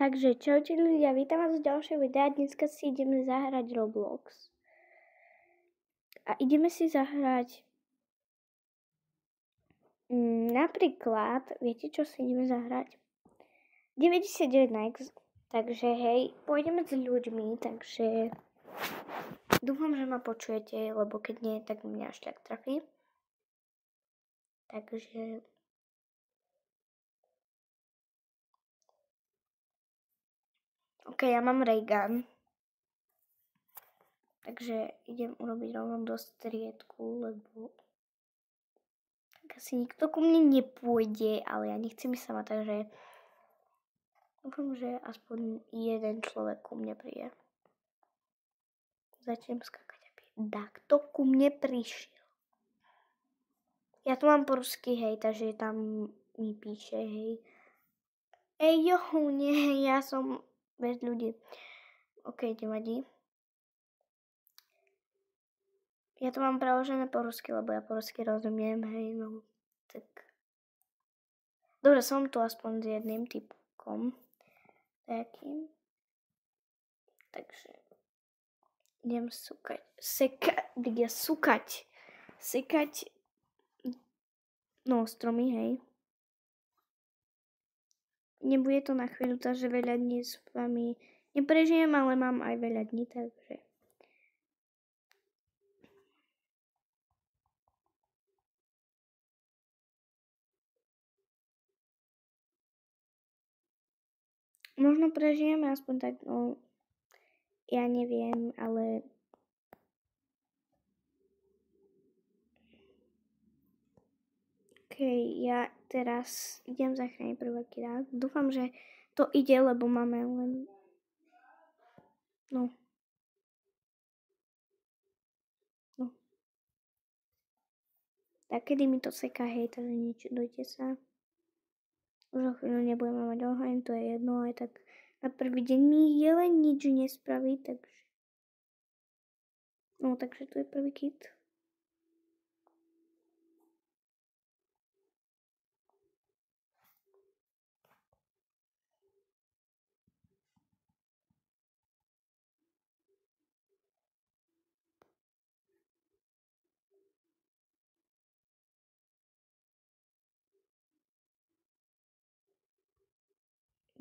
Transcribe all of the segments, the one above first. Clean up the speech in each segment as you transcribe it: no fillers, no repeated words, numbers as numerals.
Takže čaute ľudia, vítam vás v ďalšej videa. Dneska si ideme zahrať Roblox. A ideme si zahrať napríklad, viete čo si ideme zahrať? 99 likes, takže hej, pôjdeme s ľuďmi, takže dúfam, že ma počujete, lebo keď nie, tak mňa až tak trafí. Takže OK, ja mám ray gun. Takže idem urobiť rovno do striedku, lebo tak asi nikto ku mne nepôjde, ale ja nechcem ísť sama, takže dúfam, že aspoň jeden človek ku mne príde. Začnem skákať, aby takto ku mne prišiel. Ja tu mám po rusky, hej, takže tam mi píše, hej. Jo, nie, ja som bez ľudí. OK, nevadí. Ja to mám preložené po rusky, lebo ja po rusky rozumiem, hej, no, tak. Dobre, som tu aspoň s jedným typkom. Takým. Takže idem sekať no, stromy, hej. Nebude to na chvíľu, takže veľa dní s vami neprežijem, ale mám aj veľa dní, takže možno prežijeme aspoň tak, no, ja neviem, ale OK, ja teraz idem zachrániť prvaký rád. Dúfam, že to ide, lebo máme len no. Tak kedy mi to seká, hej, takže nečudujte sa. Už o chvíľu nebudeme mať oheň, to je jedno, aj tak na prvý deň mi je len nič nespraví, takže no, takže tu je prvý kit.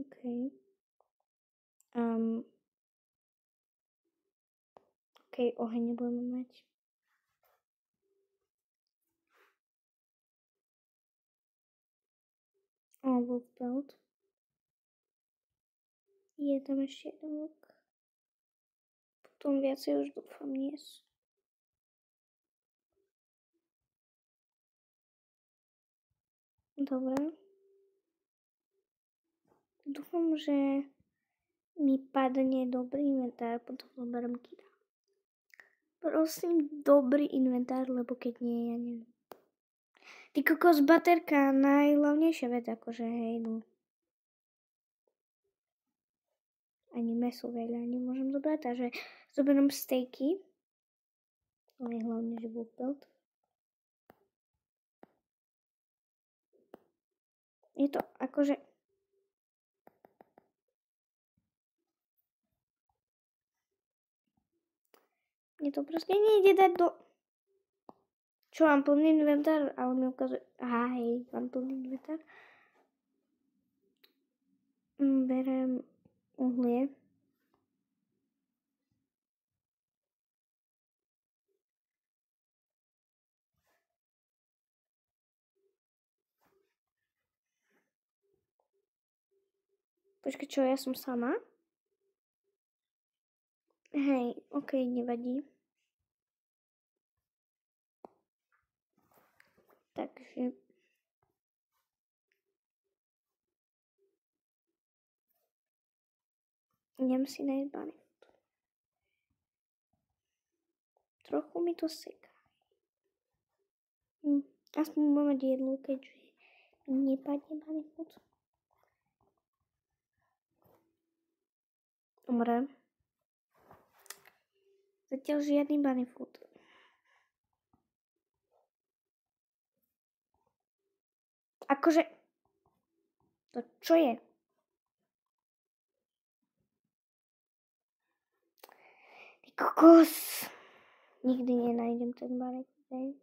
OK. OK, oheň nebudeme mať. Wolf belt. Je tam ešte jeden vlk. Potom viacej už dúfam nie sú. Dobre. Dúfam, že mi padne dobrý inventár, potom zoberiem kida. Prosím, dobrý inventár, lebo keď nie, ja neviem. Ty kokos, baterka, najhlavnejšia vec, akože hej, no. Ani meso veľa nemôžem zobrať, takže zoberiem stejky. Ale hlavne, že bol pelt. Je to akože mne to proste nejde dať do... Čo, mám plný inventár? Ale mi ukazuje... Aha, hej, mám plný inventár. Berem uhlie. Počkaj, čo, ja som sama? Hej, OK, nevadí. Takže... idem si nájsť bany. Trochu mi to seká. Aspoň budem mať jedlo, keďže mi nepadne bunny food. Dobre. Zatiaľ žiadny bunny food. Akože... To čo je? Kokos. Nikdy nenájdem ten barek. Okay.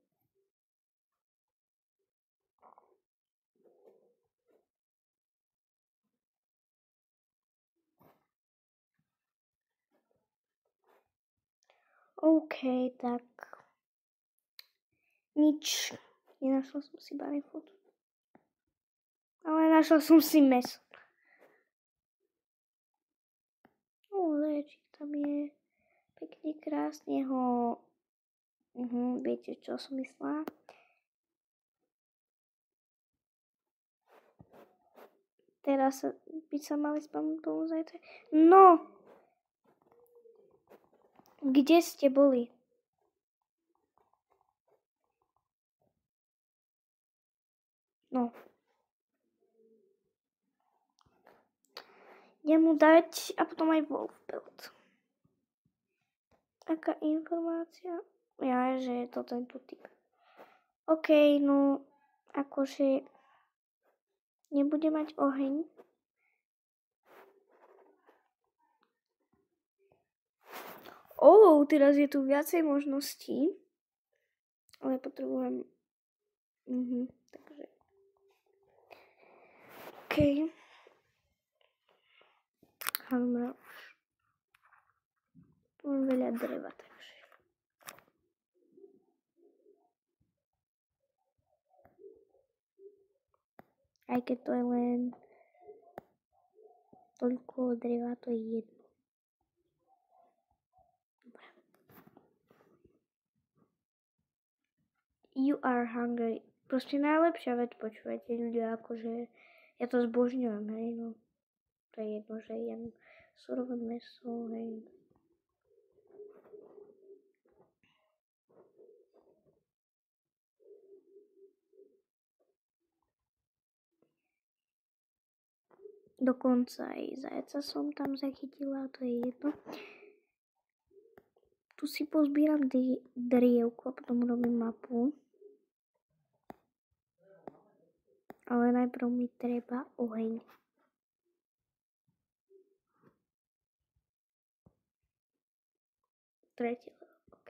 OK, tak nič. Nenašla som si barefoot. Ale našla som si meso. Leči, tam je pekne krásne ho. Viete, čo som myslela? Teraz by sa mali spamätať tomu zajtra. No! Kde ste boli? No. Idem mu dať a potom aj Wolfbelt. Aká informácia? Ja, že je to tento typ. OK, no akože nebude mať oheň. Teraz je tu viacej možností. Ale potrebujem... takže... OK. Hamra už. Tu mám veľa dreva, takže... Aj keď to je len... toľko dreva, to je jedno. You are hungry. Proste najlepšia vec, počúvajte ľudia, akože ja to zbožňujem, hej, no. To je jedno, že jem surové mäso, hej. Dokonca aj zajaca som tam zachytila, to je jedno. Tu si pozbieram drievku a potom robím mapu. Ale najprv mi treba oheň. Tretí level, OK.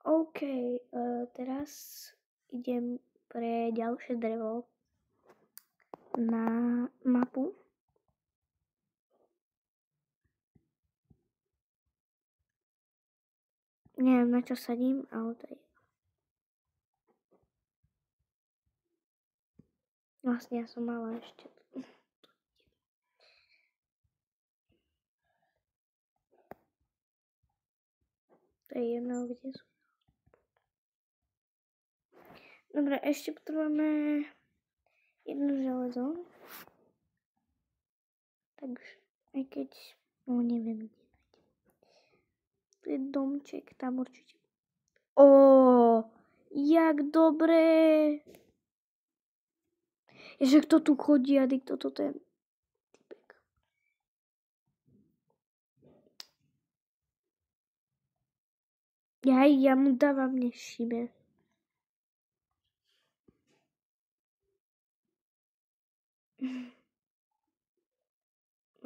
OK, teraz idem pre ďalšie drevo na mapu. Neviem, na čo sadím, ale to je. Vlastne ja som mala ešte. To je jedno, kde sú. Dobre, ešte potrebujeme jedno železo. Takže, aj keď, neviem, kde nájdem. Tu je domček, tam určite. Jak dobré. Ježe, kto tu chodí, a kto to ten typek. Ja mu dávam nešíme.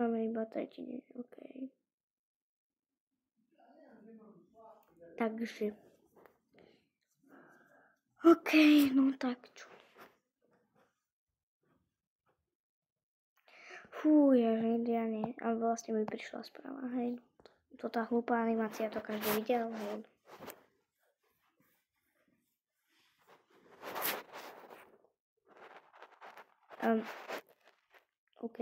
Máme iba tretine, OK. Takže. OK, no tak čo. Indiane. A vlastne mi prišla správa, hej. To tá hlúpá animácia, to každý videl, hej. OK.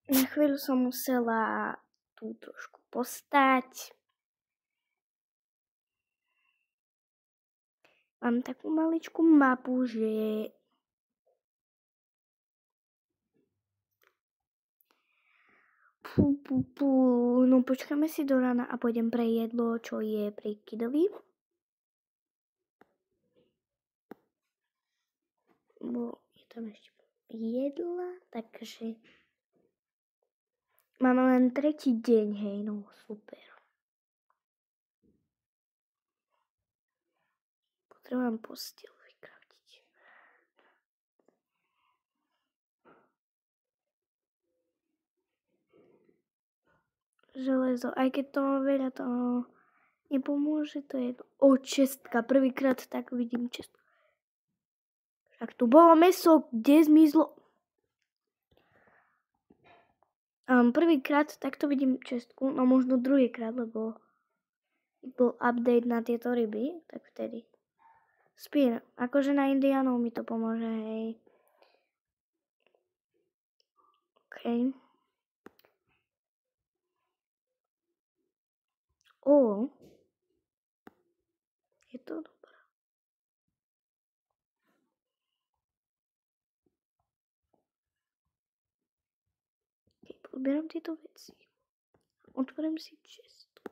Na chvíľu som musela tu trošku postať. Mám takú maličkú mapu, že No počkáme si do rána a pôjdem pre jedlo, čo je pri Kidovi. Bo je tam ešte jedla, takže máme len 3. deň, hej, no super. Potrebujem posteľ vykraftiť. Železo, aj keď to veľa to nepomôže, to je čestka. Prvýkrát tak vidím čestku. Však tu bolo mäso, kde zmizlo? Prvýkrát takto vidím čestku, no možno druhýkrát, lebo bol update na tieto ryby, tak vtedy. Spír, akože na Indiánov mi to pomôže, hej. OK. Je to dobré. Okay, pozbieram tieto veci. Otvorím si čestku.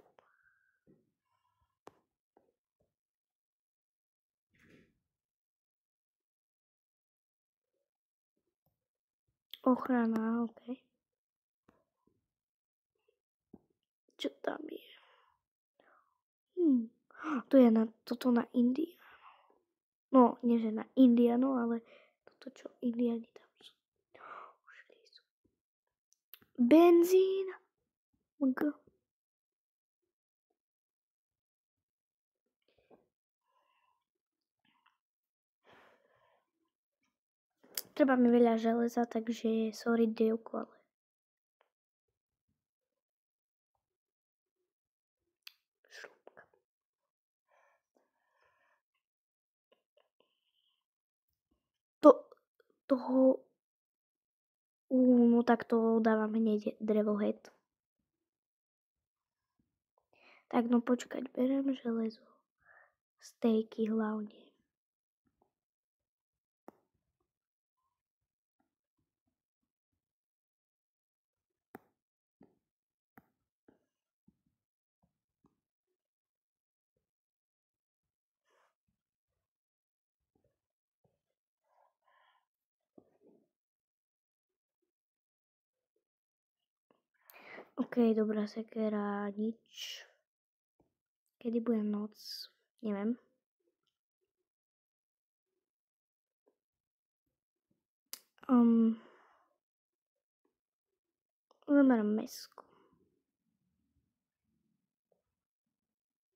Ochrana, OK. Čo tam je? To je toto na Indiánov. No, nie že na Indiánov, ale toto, čo Indiáni tam sú. Benzín. Treba mi veľa železa, takže sorry dievku, ale šrúbka. Toho no tak to dávam hneď drevohead. Tak no počkať, berem železo. Stejky hlavne. OK, dobrá sekera, nič. Kedy bude noc? Neviem. Zoberiem mäsko.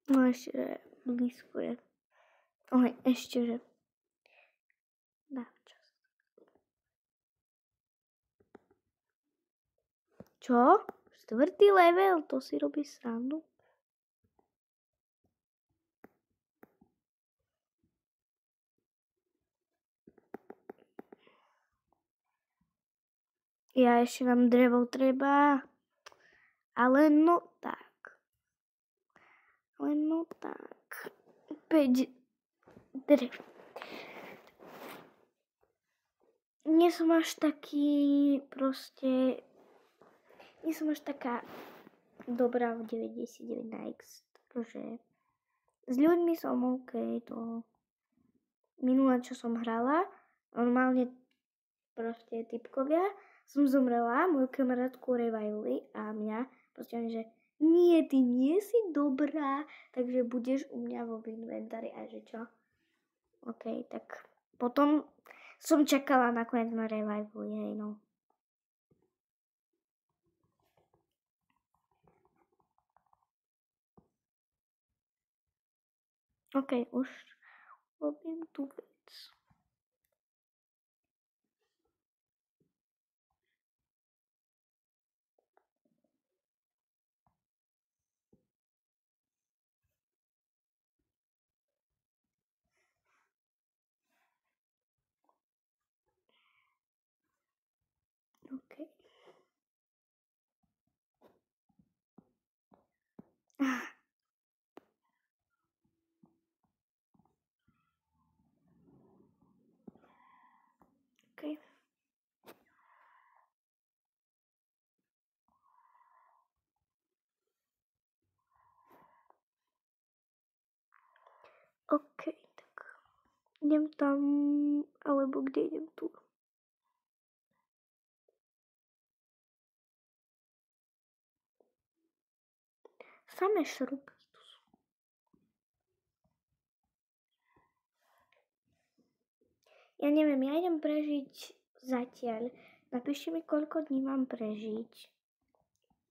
No ešte, že blízko je. Ešte, že dám čas. Čo? 4. level? To si robíš srandu? Ja ešte nám drevo treba. Ale no tak. 5 drev. Nie som až taký proste... Nie som až taká dobrá v 99 na X. Takže s ľuďmi som OK. To minulé, čo som hrala, normálne proste typkovia, som zomrela, moju kamarátku revivili a mňa proste oni, že nie, ty nie si dobrá, takže budeš u mňa vo inventári a že čo? OK, tak potom som čakala, nakoniec ma revivili, hej no. OK, už robím tú vec. OK. OK. OK, tak idem tam, alebo kde idem tu. Samé šrupy tu sú. Ja neviem, ja idem prežiť zatiaľ. Napíšte mi, koľko dní mám prežiť.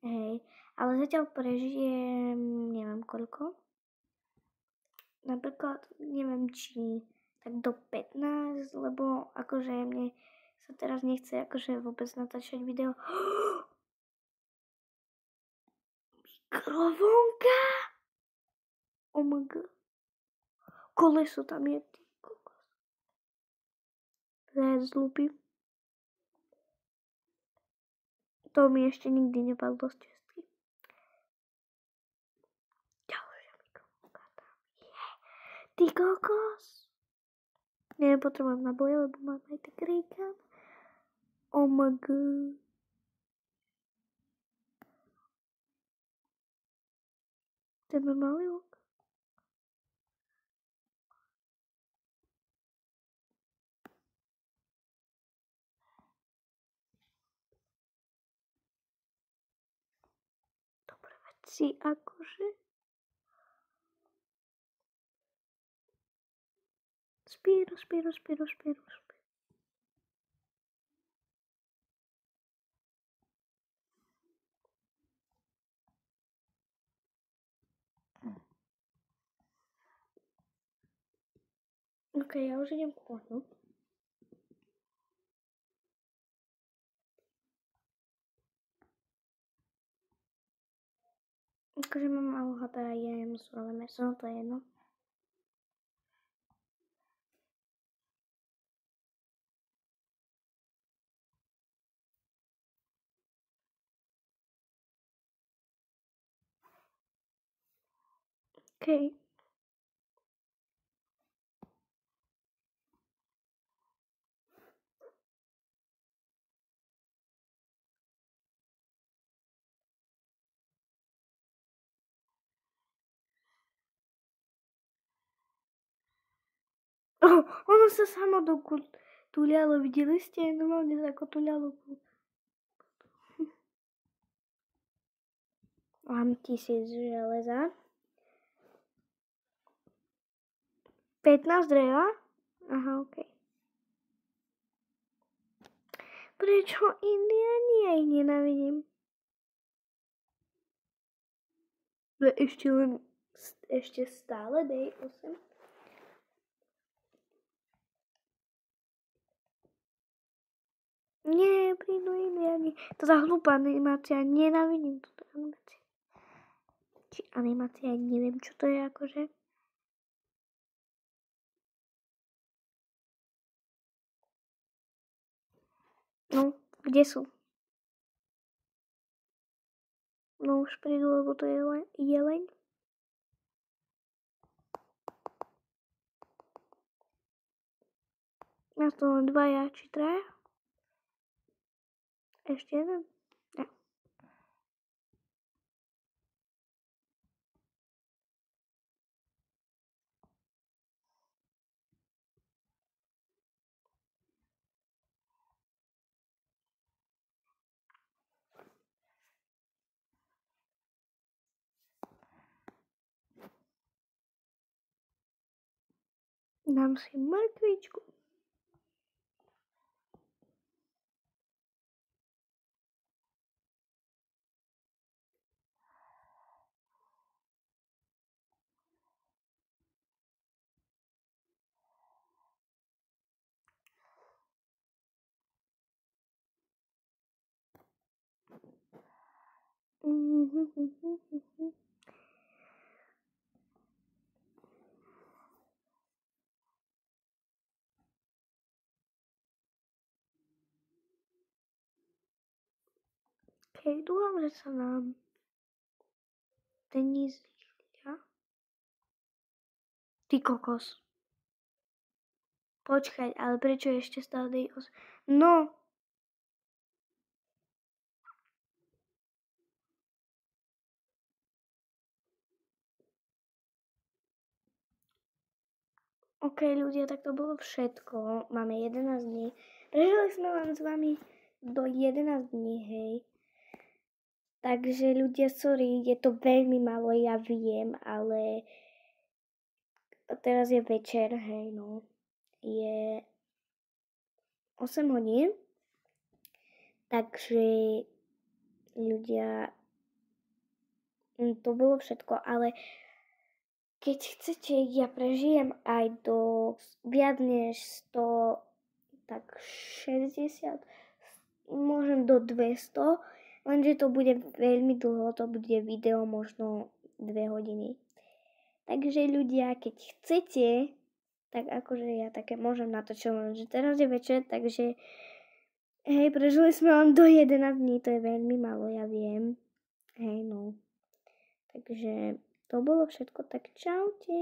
Hej, ale zatiaľ prežijem, neviem koľko. Napríklad, neviem, či tak do 15, lebo akože mne sa teraz nechce akože vôbec natáčať video. Mikrovlnka! Oh my god. Koleso tam je, ty kokos. Zajac zlúpi. To mi ešte nikdy nepadlo z cesty. Ďalšia mikrovlnka tam je. Ty kokos. Nepotrebujem naboje, lebo mám aj tak rejkan. Oh my god. To je normálny luk. Dobre veci, akože. Spíro. OK, ja už idem ku ohňu. Akože mám malú HP a jem surové mäso, to je jedno. OK. Oh, ono sa samo tulialo, videli ste? Normálne sa ako tulialo. Mám 1000 železa. 15 dreva? Aha, OK. Prečo Indiáni? Ja ich nenávidím. Ešte stále day 8. Nie, prídu Indiáni. To za hlúpa animácia, nenávidím túto animáciu. Či animácia, neviem čo to je akože. No, kde sú? No už prídu, lebo to je jeleň. Na to len 2 či 3. Ešte jeden? Ja. Dám si mrkvičku. OK, dúfam, že sa nám dní zrýchlia. Ty kokos. Počkaj, ale prečo ešte stále day 8? No. OK, ľudia, tak to bolo všetko. Máme 11 dní. Prežili sme len s vami do 11 dní, hej. Takže ľudia, sorry, je to veľmi málo, ja viem, ale teraz je večer, hej, no. Je 8 hodín. Takže ľudia, to bolo všetko, ale keď chcete, ja prežijem aj do viac než 100, tak 60, môžem do 200, lenže to bude veľmi dlho, to bude video možno 2 hodiny. Takže ľudia, keď chcete, tak akože ja také môžem natočiť, lenže teraz je večer, takže hej, prežili sme len do 11 dní, to je veľmi málo, ja viem. Hej, no. Takže to bolo všetko, tak čaute.